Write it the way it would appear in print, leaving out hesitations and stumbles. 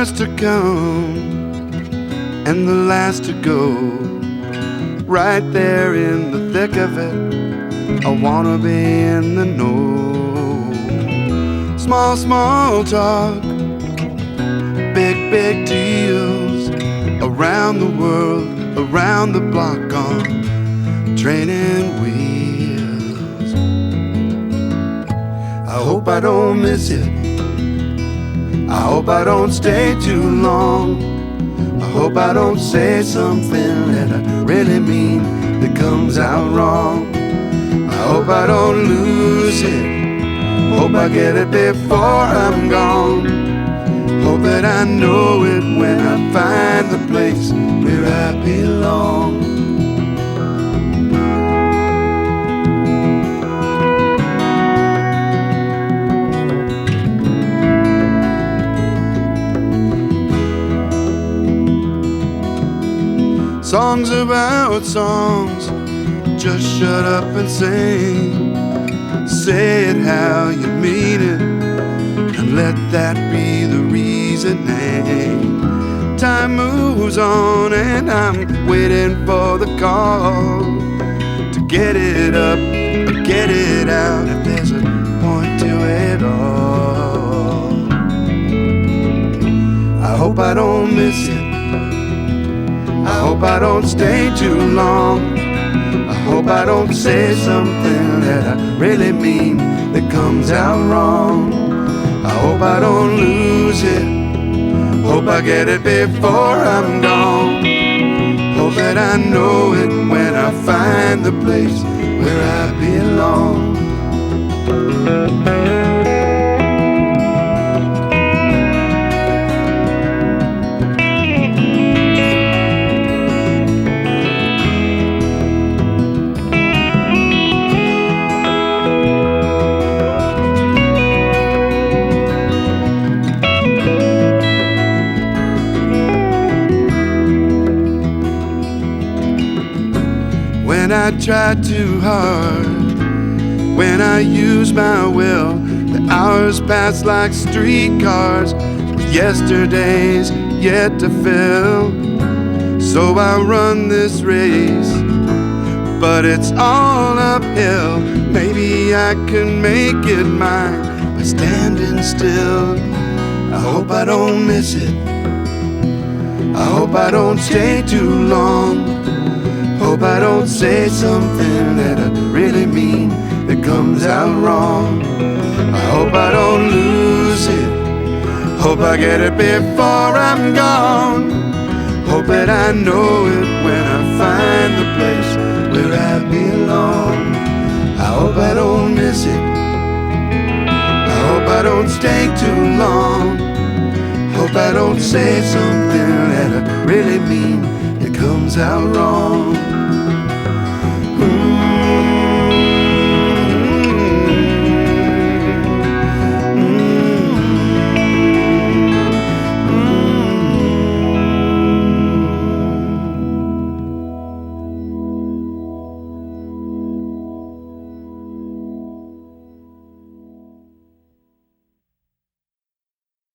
first to come and the last to go. Right there in the thick of it, I wanna be in the know. Small, small talk, big, big deals. Around the world, around the block on training wheels. I hope I don't miss it. I hope I don't stay too long. I hope I don't say something that I really mean that comes out wrong. I hope I don't lose it. Hope I get it before I'm gone. Hope that I know it when I find the place where I belong. Songs about songs, just shut up and sing. Say it how you mean it, and let that be the reasoning. Time moves on and I'm waiting for the call to get it up or get it out, if there's a point to it all. I hope I don't miss it. I hope I don't stay too long. I hope I don't say something that I really mean that comes out wrong. I hope I don't lose it. Hope I get it before I'm gone. Hope that I know it when I find the place where I belong. When I try too hard, when I use my will, the hours pass like streetcars with yesterday's yet to fill. So I run this race, but it's all uphill. Maybe I can make it mine by standing still. I hope I don't miss it. I hope I don't stay too long. Hope I don't say something that I really mean that comes out wrong. I hope I don't lose it. Hope I get it before I'm gone. Hope that I know it when I find the place where I belong. I hope I don't miss it. I hope I don't stay too long. Hope I don't say something that I really mean that comes out wrong.